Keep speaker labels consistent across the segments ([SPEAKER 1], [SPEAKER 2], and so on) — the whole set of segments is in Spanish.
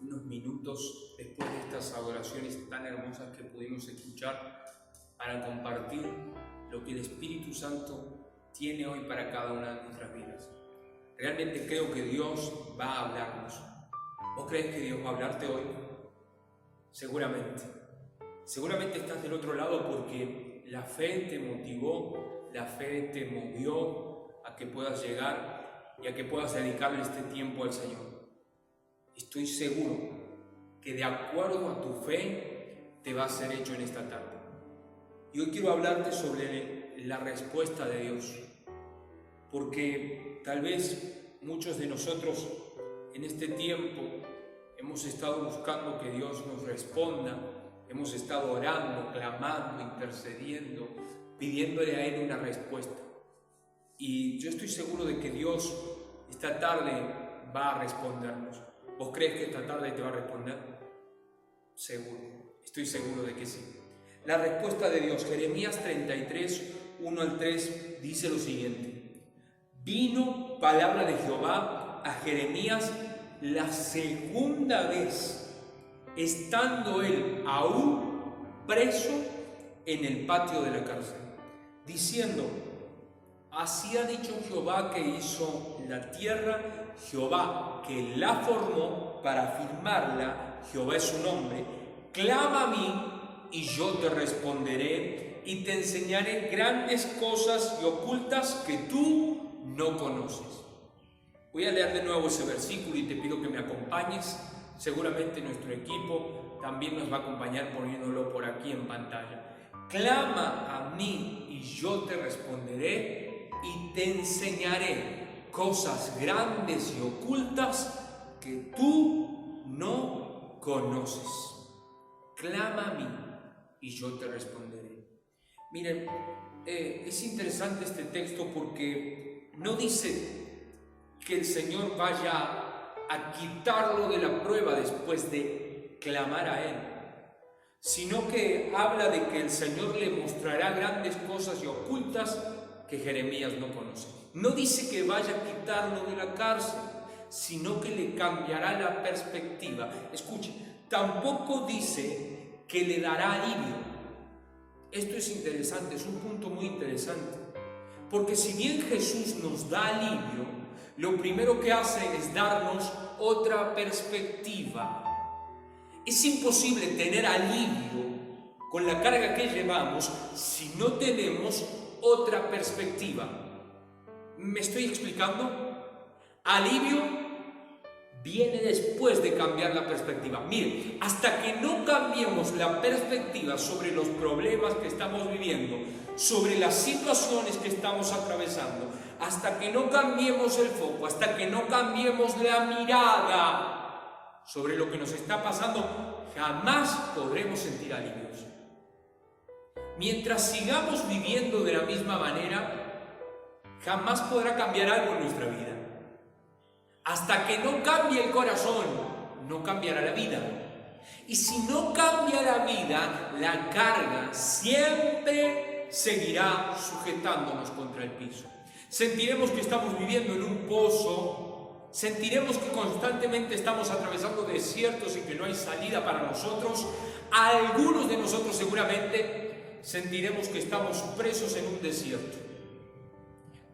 [SPEAKER 1] unos minutos después de estas adoraciones tan hermosas que pudimos escuchar para compartir lo que el Espíritu Santo tiene hoy para cada una de nuestras vidas. Realmente creo que Dios va a hablarnos. ¿Vos crees que Dios va a hablarte hoy? Seguramente. Seguramente estás del otro lado porque la fe te motivó, la fe te movió a que puedas llegar y a que puedas dedicarle este tiempo al Señor. Estoy seguro que de acuerdo a tu fe te va a ser hecho en esta tarde. Y hoy quiero hablarte sobre la respuesta de Dios, porque tal vez muchos de nosotros en este tiempo hemos estado buscando que Dios nos responda, hemos estado orando, clamando, intercediendo, pidiéndole a Él una respuesta. Y yo estoy seguro de que Dios esta tarde va a respondernos. ¿Vos crees que esta tarde te va a responder? Seguro, estoy seguro de que sí. La respuesta de Dios, Jeremías 33, 1 al 3, dice lo siguiente: vino palabra de Jehová a Jeremías la segunda vez, estando él aún preso en el patio de la cárcel, diciendo: así ha dicho Jehová que hizo la tierra, Jehová que la formó para afirmarla, Jehová es su nombre, clama a mí y yo te responderé y te enseñaré grandes cosas y ocultas que tú no conoces. Voy a leer de nuevo ese versículo y te pido que me acompañes. Seguramente nuestro equipo también nos va a acompañar poniéndolo por aquí en pantalla. Clama a mí y yo te responderé y te enseñaré cosas grandes y ocultas que tú no conoces. Clama a mí y yo te responderé. Miren, es interesante este texto porque no dice que el Señor vaya a quitarlo de la prueba después de clamar a Él, sino que habla de que el Señor le mostrará grandes cosas y ocultas que Jeremías no conoce. No dice que vaya a quitarlo de la cárcel, sino que le cambiará la perspectiva. Escuche, tampoco dice que le dará alivio. Esto es interesante, es un punto muy interesante, porque si bien Jesús nos da alivio, lo primero que hace es darnos otra perspectiva. Es imposible tener alivio con la carga que llevamos si no tenemos otra perspectiva. ¿Me estoy explicando? Alivio viene después de cambiar la perspectiva. Miren, hasta que no cambiemos la perspectiva sobre los problemas que estamos viviendo, sobre las situaciones que estamos atravesando, hasta que no cambiemos el foco, hasta que no cambiemos la mirada sobre lo que nos está pasando, jamás podremos sentir alivios. Mientras sigamos viviendo de la misma manera, jamás podrá cambiar algo en nuestra vida. Hasta que no cambie el corazón, no cambiará la vida. Y si no cambia la vida, la carga siempre seguirá sujetándonos contra el piso. Sentiremos que estamos viviendo en un pozo, sentiremos que constantemente estamos atravesando desiertos y que no hay salida para nosotros. Algunos de nosotros seguramente sentiremos que estamos presos en un desierto.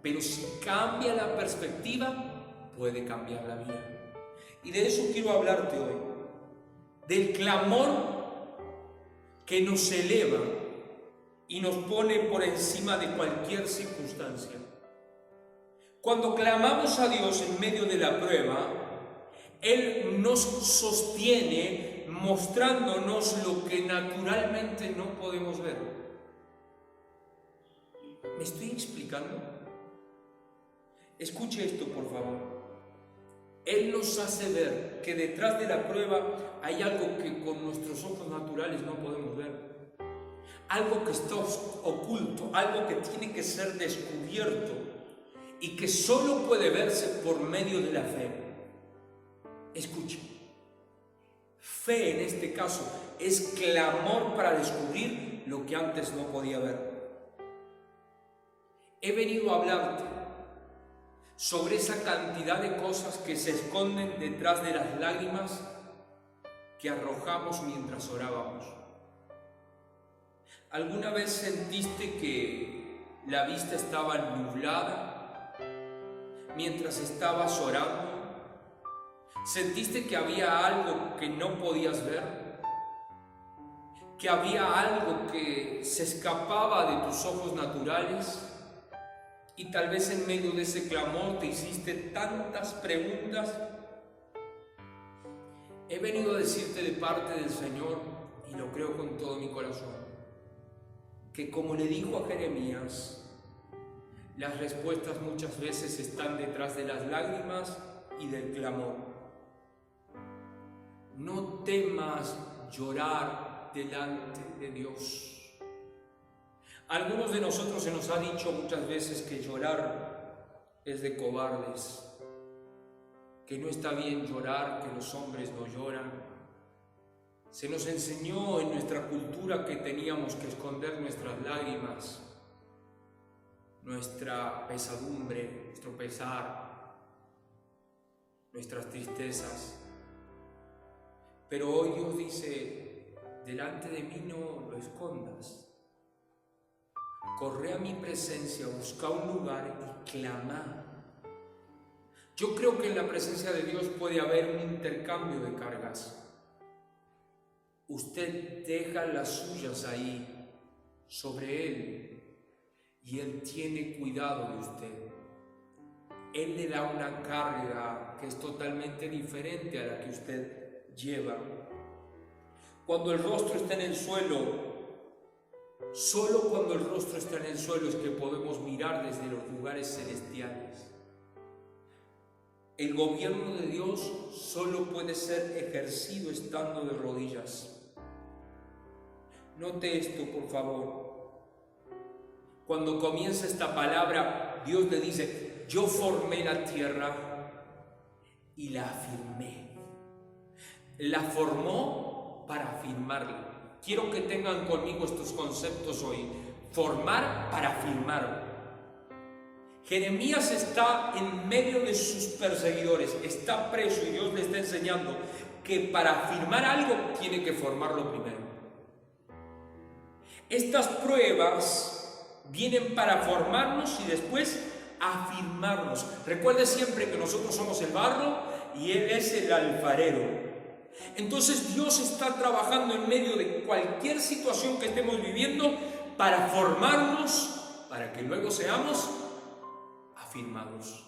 [SPEAKER 1] Pero si cambia la perspectiva, puede cambiar la vida. Y de eso quiero hablarte hoy, del clamor que nos eleva y nos pone por encima de cualquier circunstancia. Cuando clamamos a Dios en medio de la prueba, Él nos sostiene mostrándonos lo que naturalmente no podemos ver. ¿Me estoy explicando? Escuche esto, por favor. Él nos hace ver que detrás de la prueba hay algo que con nuestros ojos naturales no podemos ver. Algo que está oculto, algo que tiene que ser descubierto y que solo puede verse por medio de la fe. Escuche, fe en este caso es clamor para descubrir lo que antes no podía ver. He venido a hablarte sobre esa cantidad de cosas que se esconden detrás de las lágrimas que arrojamos mientras orábamos. ¿Alguna vez sentiste que la vista estaba nublada mientras estabas orando? ¿Sentiste que había algo que no podías ver? ¿Que había algo que se escapaba de tus ojos naturales? Y tal vez en medio de ese clamor te hiciste tantas preguntas. He venido a decirte de parte del Señor, y lo creo con todo mi corazón, que como le dijo a Jeremías, las respuestas muchas veces están detrás de las lágrimas y del clamor. No temas llorar delante de Dios. A algunos de nosotros se nos ha dicho muchas veces que llorar es de cobardes, que no está bien llorar, que los hombres no lloran. Se nos enseñó en nuestra cultura que teníamos que esconder nuestras lágrimas, nuestra pesadumbre, nuestro pesar, nuestras tristezas. Pero hoy Dios dice, delante de mí no lo escondas. Corre a mi presencia, busca un lugar y clama. Yo creo que en la presencia de Dios puede haber un intercambio de cargas. Usted deja las suyas ahí, sobre Él, y Él tiene cuidado de usted. Él le da una carga que es totalmente diferente a la que usted lleva. Cuando el rostro está en el suelo, solo cuando el rostro está en el suelo es que podemos mirar desde los lugares celestiales. El gobierno de Dios solo puede ser ejercido estando de rodillas. Note esto, por favor. Cuando comienza esta palabra, Dios le dice, yo formé la tierra y la afirmé. La formó para afirmarla. Quiero que tengan conmigo estos conceptos hoy. Formar para afirmar. Jeremías está en medio de sus perseguidores, está preso y Dios le está enseñando que para afirmar algo tiene que formarlo primero. Estas pruebas vienen para formarnos y después afirmarnos. Recuerde siempre que nosotros somos el barro y Él es el alfarero. Entonces Dios está trabajando en medio de cualquier situación que estemos viviendo para formarnos, para que luego seamos afirmados.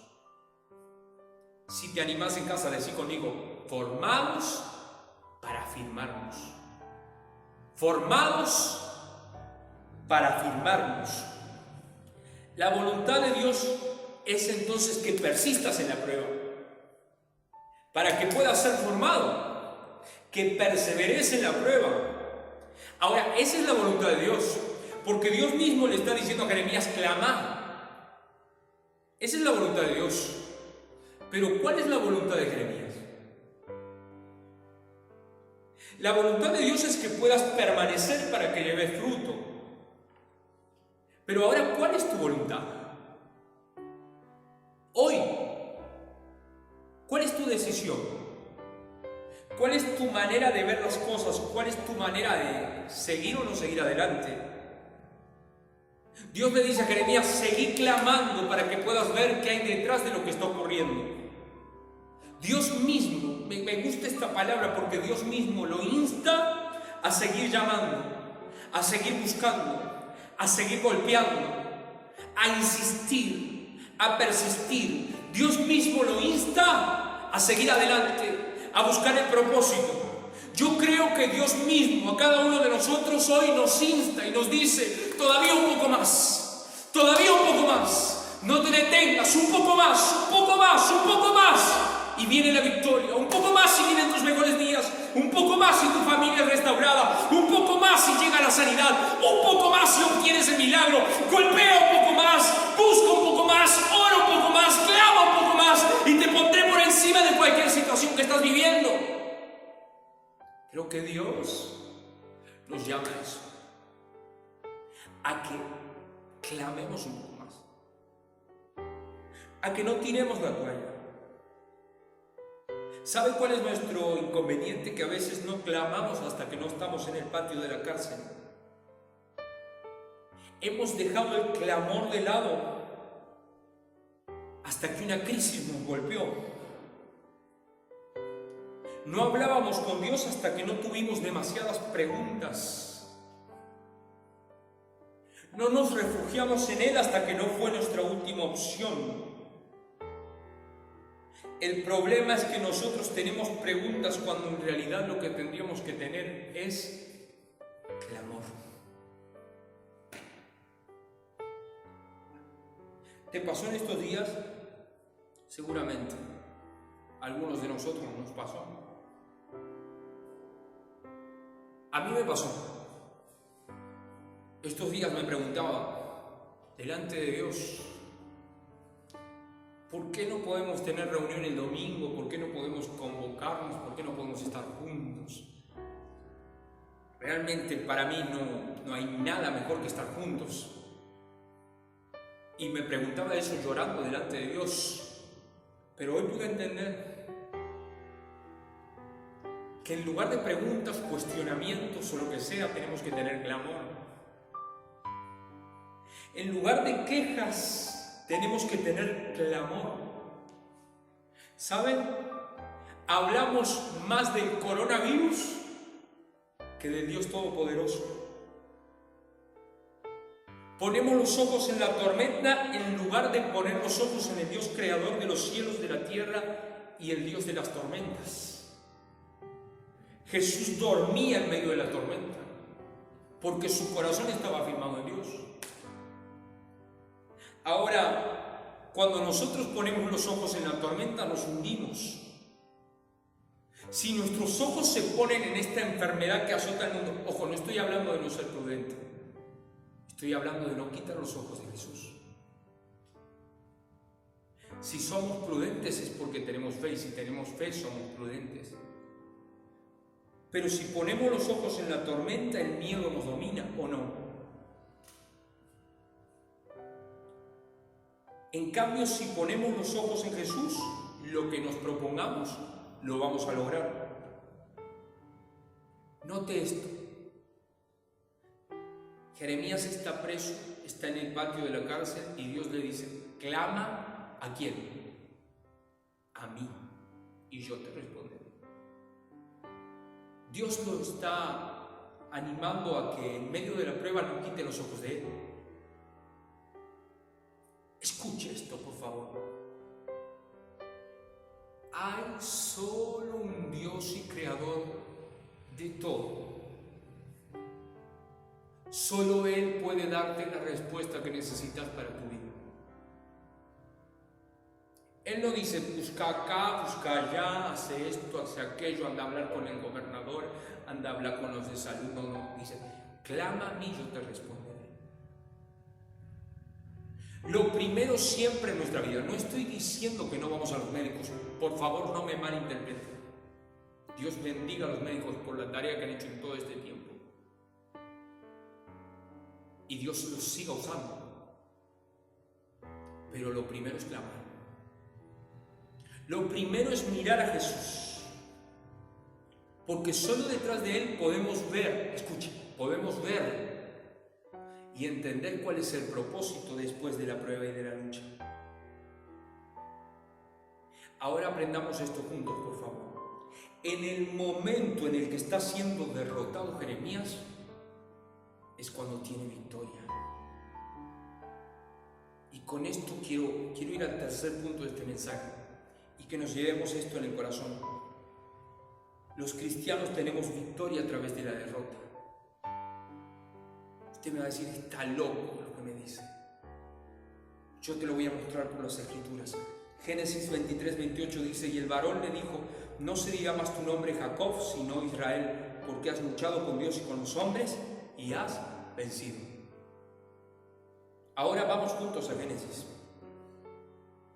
[SPEAKER 1] Si te animas en casa, decí conmigo, formados para afirmarnos. Formados para afirmarnos. La voluntad de Dios es entonces que persistas en la prueba, para que puedas ser formado, que perseveres en la prueba. Ahora, esa es la voluntad de Dios, porque Dios mismo le está diciendo a Jeremías, clama. Esa es la voluntad de Dios. Pero ¿cuál es la voluntad de Jeremías? La voluntad de Dios es que puedas permanecer para que lleves fruto. Pero ahora, ¿cuál es tu voluntad? Hoy, ¿cuál es tu decisión? ¿Cuál es tu manera de ver las cosas? ¿Cuál es tu manera de seguir o no seguir adelante? Dios le dice a Jeremías, seguí clamando para que puedas ver qué hay detrás de lo que está ocurriendo. Dios mismo, me gusta esta palabra porque Dios mismo lo insta a seguir llamando, a seguir buscando, a seguir golpeando, a insistir, a persistir. Dios mismo lo insta a seguir adelante, a buscar el propósito. Yo creo que Dios mismo a cada uno de nosotros hoy nos insta y nos dice, todavía un poco más, todavía un poco más, no te detengas, un poco más, un poco más, un poco más, y viene la victoria, un poco más y vienen tus mejores días, un poco más y tu familia es restaurada, un poco más y llega la sanidad, un poco más y obtienes el milagro, golpea un poco más, busca un poco más, ora un poco más, clama un poco más y te pondré por encima de cualquier situación que estás viviendo. Creo que Dios nos llama a eso, a que clamemos un poco más, a que no tiremos la toalla. ¿Sabe cuál es nuestro inconveniente? Que a veces no clamamos hasta que no estamos en el patio de la cárcel. Hemos dejado el clamor de lado hasta que una crisis nos golpeó. No hablábamos con Dios hasta que no tuvimos demasiadas preguntas. No nos refugiamos en Él hasta que no fue nuestra última opción. El problema es que nosotros tenemos preguntas cuando en realidad lo que tendríamos que tener es clamor. ¿Te pasó en estos días? Seguramente. A algunos de nosotros nos pasó. A mí me pasó. Estos días me preguntaba, delante de Dios, ¿por qué no podemos tener reunión el domingo? ¿Por qué no podemos convocarnos? ¿Por qué no podemos estar juntos? Realmente para mí no hay nada mejor que estar juntos. Y me preguntaba eso llorando delante de Dios. Pero hoy pude entender que en lugar de preguntas, cuestionamientos o lo que sea, tenemos que tener clamor. En lugar de quejas, tenemos que tener clamor. ¿Saben? Hablamos más del coronavirus que del Dios Todopoderoso. Ponemos los ojos en la tormenta en lugar de poner los ojos en el Dios creador de los cielos, de la tierra y el Dios de las tormentas. Jesús dormía en medio de la tormenta porque su corazón estaba firmado en Dios. Ahora, cuando nosotros ponemos los ojos en la tormenta, nos hundimos. Si nuestros ojos se ponen en esta enfermedad que azota el mundo, ojo, no estoy hablando de no ser prudente, estoy hablando de no quitar los ojos de Jesús. Si somos prudentes es porque tenemos fe, y si tenemos fe somos prudentes. Pero si ponemos los ojos en la tormenta, el miedo nos domina, ¿o no? En cambio, si ponemos los ojos en Jesús, lo que nos propongamos, lo vamos a lograr. Note esto. Jeremías está preso, está en el patio de la cárcel y Dios le dice, clama ¿a quién? A mí, y yo te responderé. Dios lo está animando a que en medio de la prueba no quite los ojos de Él. Escuche esto, por favor. Hay solo un Dios y creador de todo. Solo Él puede darte la respuesta que necesitas para tu vida. Él no dice, busca acá, busca allá, hace esto, hace aquello, anda a hablar con el gobernador, anda a hablar con los de salud. No, dice, clama a mí, yo te responderé. Lo primero siempre en nuestra vida, no estoy diciendo que no vamos a los médicos, por favor no me malinterpreten. Dios bendiga a los médicos por la tarea que han hecho en todo este tiempo. Y Dios los siga usando. Pero lo primero es clamar. Lo primero es mirar a Jesús. Porque solo detrás de Él podemos ver, escuchen, podemos ver y entender cuál es el propósito después de la prueba y de la lucha. Ahora aprendamos esto juntos, por favor. En el momento en el que está siendo derrotado Jeremías, es cuando tiene victoria. Y con esto quiero ir al tercer punto de este mensaje y que nos llevemos esto en el corazón. Los cristianos tenemos victoria a través de la derrota. Usted me va a decir, está loco lo que me dice. Yo te lo voy a mostrar por las Escrituras. Génesis 23-28 dice, y el varón le dijo, no se dirá más tu nombre Jacob, sino Israel, porque has luchado con Dios y con los hombres y has vencido. Ahora vamos juntos a Génesis.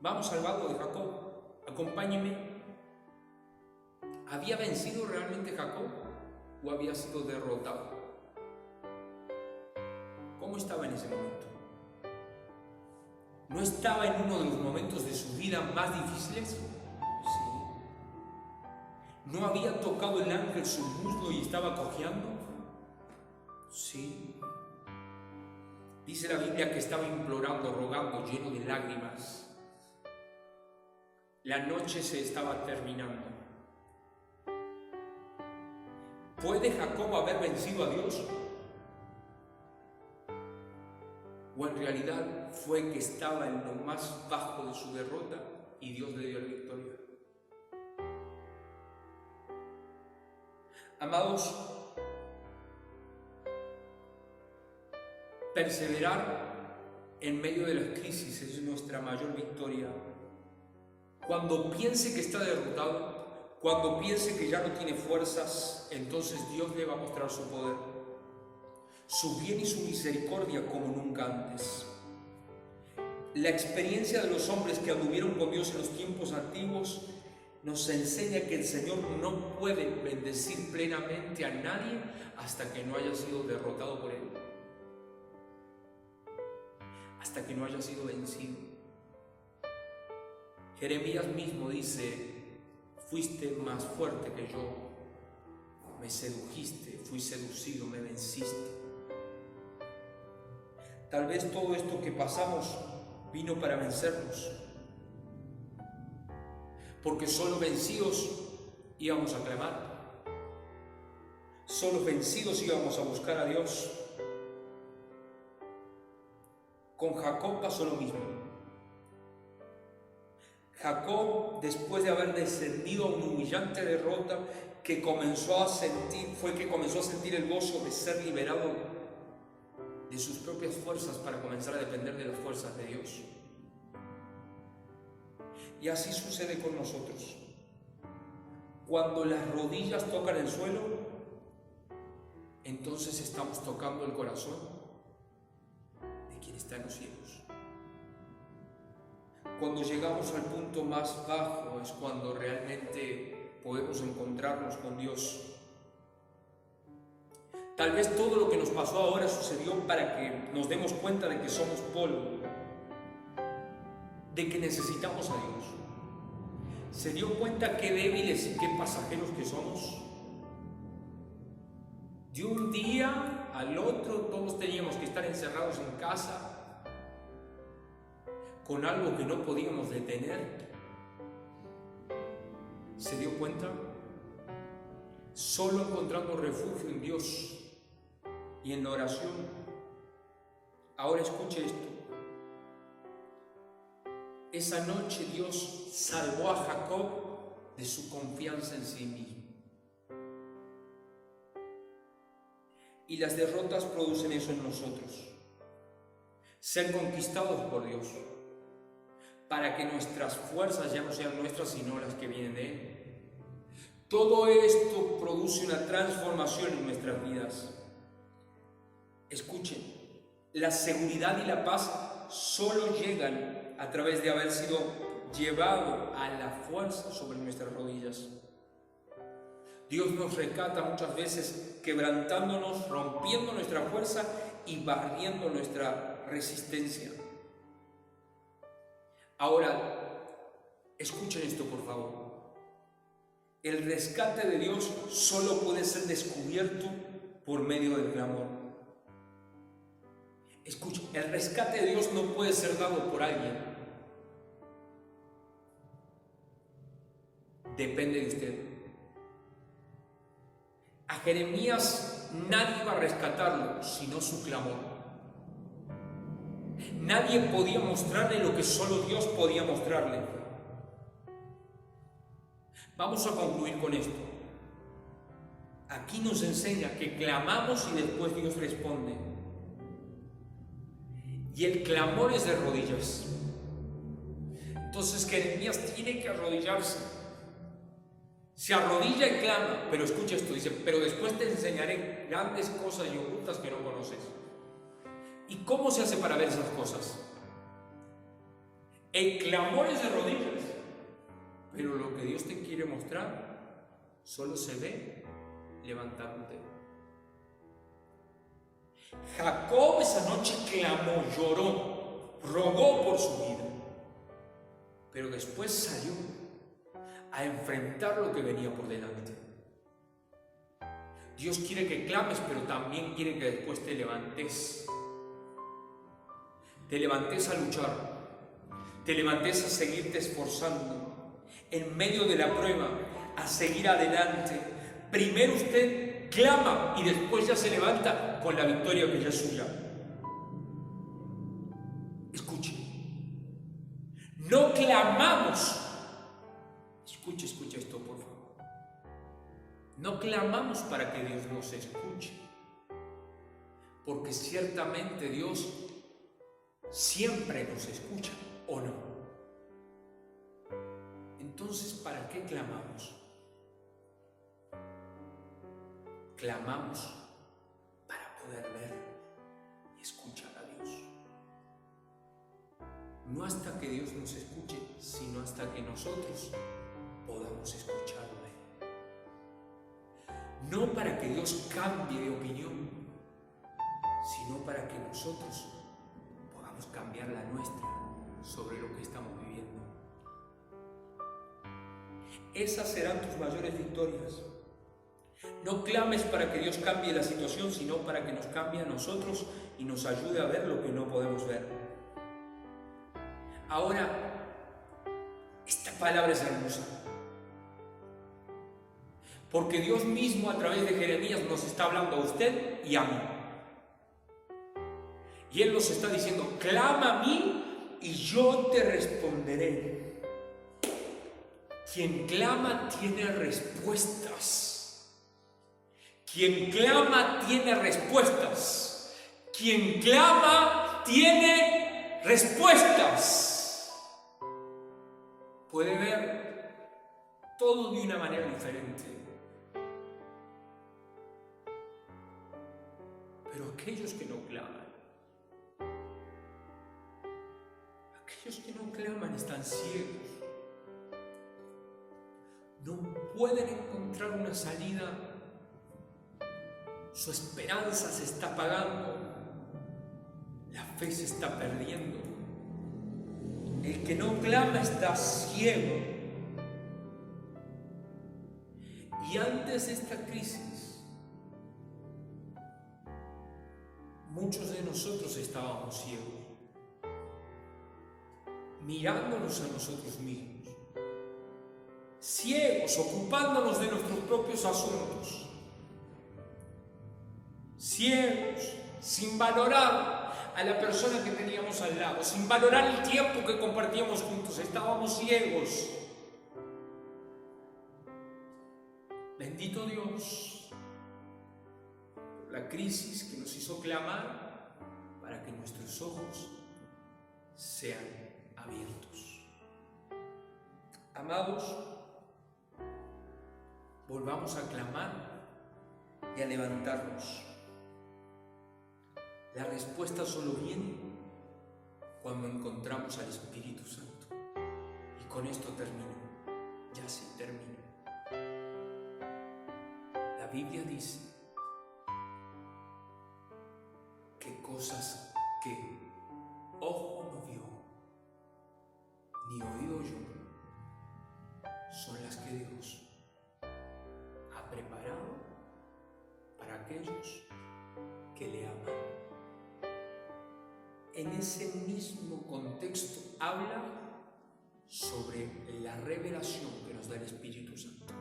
[SPEAKER 1] Vamos al vago de Jacob. Acompáñenme. ¿Había vencido realmente Jacob o había sido derrotado? ¿Cómo estaba en ese momento? ¿No estaba en uno de los momentos de su vida más difíciles? Sí. ¿No había tocado el ángel su muslo y estaba cojeando? Sí. Dice la Biblia que estaba implorando, rogando, lleno de lágrimas. La noche se estaba terminando. ¿Puede Jacob haber vencido a Dios? ¿O en realidad fue que estaba en lo más bajo de su derrota y Dios le dio la victoria? Amados, perseverar en medio de las crisis es nuestra mayor victoria. Cuando piense que está derrotado, cuando piense que ya no tiene fuerzas, entonces Dios le va a mostrar su poder, su bien y su misericordia como nunca antes. La experiencia de los hombres que anduvieron con Dios en los tiempos antiguos nos enseña que el Señor no puede bendecir plenamente a nadie hasta que no haya sido derrotado por Él, hasta que no haya sido vencido. Jeremías mismo dice: fuiste más fuerte que yo, me sedujiste, fui seducido, me venciste. Tal vez todo esto que pasamos vino para vencernos, porque solo vencidos íbamos a clamar, solo vencidos íbamos a buscar a Dios. Con Jacob pasó lo mismo. Jacob, después de haber descendido a una humillante derrota, comenzó a sentir el gozo de ser liberado de sus propias fuerzas para comenzar a depender de las fuerzas de Dios. Y así sucede con nosotros. Cuando las rodillas tocan el suelo, entonces estamos tocando el corazón de quien está en los cielos. Cuando llegamos al punto más bajo es cuando realmente podemos encontrarnos con Dios. Tal vez todo lo que nos pasó ahora sucedió para que nos demos cuenta de que somos polvo, de que necesitamos a Dios. ¿Se dio cuenta qué débiles y qué pasajeros que somos? De un día al otro todos teníamos que estar encerrados en casa con algo que no podíamos detener. ¿Se dio cuenta? Solo encontrando refugio en Dios y en la oración. Ahora escuche esto. Esa noche Dios salvó a Jacob de su confianza en sí mismo. Y las derrotas producen eso en nosotros. Ser conquistados por Dios, para que nuestras fuerzas ya no sean nuestras, sino las que vienen de Él. Todo esto produce una transformación en nuestras vidas. Escuchen, la seguridad y la paz solo llegan a través de haber sido llevado a la fuerza sobre nuestras rodillas. Dios nos rescata muchas veces quebrantándonos, rompiendo nuestra fuerza y barriendo nuestra resistencia. Ahora, escuchen esto por favor. El rescate de Dios solo puede ser descubierto por medio del clamor. Escuchen, el rescate de Dios no puede ser dado por alguien. Depende de usted. A Jeremías nadie iba a rescatarlo sino su clamor. Nadie podía mostrarle lo que solo Dios podía mostrarle. Vamos a concluir con esto. Aquí nos enseña que clamamos y después Dios responde. Y el clamor es de rodillas. Entonces Jeremías tiene que arrodillarse. Se arrodilla y clama, pero escucha esto, dice: pero después te enseñaré grandes cosas y ocultas que no conoces. ¿Y cómo se hace para ver esas cosas? El clamor es de rodillas, pero lo que Dios te quiere mostrar solo se ve levantándote. Jacob esa noche clamó, lloró, rogó por su vida, pero después salió a enfrentar lo que venía por delante. Dios quiere que clames, pero también quiere que después te levantes. Te levantes a luchar, te levantes a seguirte esforzando, en medio de la prueba, a seguir adelante. Primero usted clama y después ya se levanta con la victoria que ya es suya. Escuche, no clamamos. Escuche esto, por favor. No clamamos para que Dios nos escuche, porque ciertamente Dios siempre nos escucha, ¿o no? Entonces, ¿para qué clamamos? Clamamos para poder ver y escuchar a Dios. No hasta que Dios nos escuche, sino hasta que nosotros podamos escucharlo. No para que Dios cambie de opinión, sino para que nosotros podamos cambiar la nuestra sobre lo que estamos viviendo. Esas serán tus mayores victorias. No clames para que Dios cambie la situación, sino para que nos cambie a nosotros y nos ayude a ver lo que no podemos ver. Ahora, esta palabra es hermosa, porque Dios mismo a través de Jeremías nos está hablando a usted y a mí. Y Él nos está diciendo: clama a mí y yo te responderé. Quien clama tiene respuestas. Quien clama tiene respuestas. Quien clama tiene respuestas. Puede ver todo de una manera diferente. Pero aquellos que no claman, aquellos que no claman están ciegos. No pueden encontrar una salida. Su esperanza se está apagando. La fe se está perdiendo. El que no clama está ciego. Y antes de esta crisis, muchos de nosotros estábamos ciegos, mirándonos a nosotros mismos, ciegos, ocupándonos de nuestros propios asuntos, ciegos, sin valorar a la persona que teníamos al lado, sin valorar el tiempo que compartíamos juntos. Estábamos ciegos. Bendito Dios por la crisis que nos hizo clamar para que nuestros ojos sean abiertos. Amados, volvamos a clamar y a levantarnos. La respuesta solo viene cuando encontramos al Espíritu Santo. Y con esto termino. Ya sí termino. La Biblia dice que cosas que ojo no vio, ni oído yo, son las que Dios ha preparado para aquellos que le aman. En ese mismo contexto habla sobre la revelación que nos da el Espíritu Santo.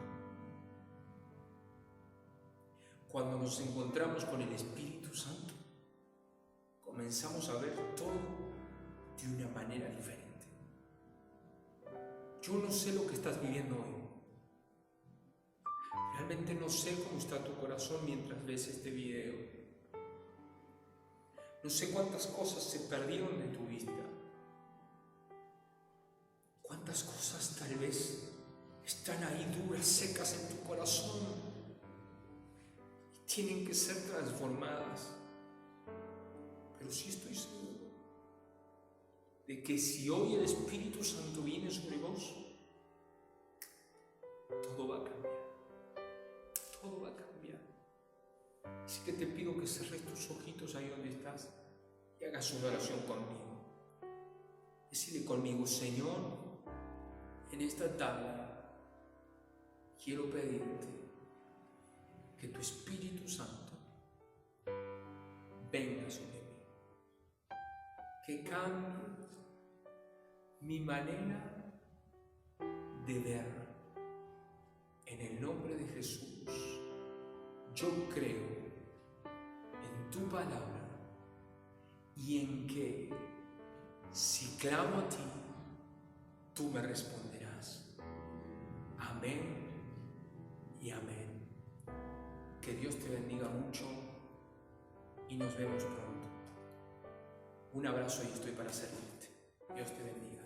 [SPEAKER 1] Cuando nos encontramos con el Espíritu Santo, comenzamos a ver todo de una manera diferente. Yo no sé lo que estás viviendo hoy. Realmente no sé cómo está tu corazón mientras ves este video. No sé cuántas cosas se perdieron de tu vista. Cuántas cosas tal vez están ahí duras, secas en tu corazón y tienen que ser transformadas. Pero sí estoy seguro de que si hoy el Espíritu Santo viene sobre vos, todo va a cambiar. Todo va a cambiar. Así que te pido que cerres tus ojitos ahí donde estás y hagas una oración conmigo. Decide conmigo: Señor, en esta tarde quiero pedirte que tu Espíritu Santo venga sobre mí, que cambies mi manera de ver. En el nombre de Jesús, yo creo en tu palabra y en que si clamo a ti, tú me responderás. Amén y amén. Que Dios te bendiga mucho y nos vemos pronto. Un abrazo y estoy para servirte. Dios te bendiga.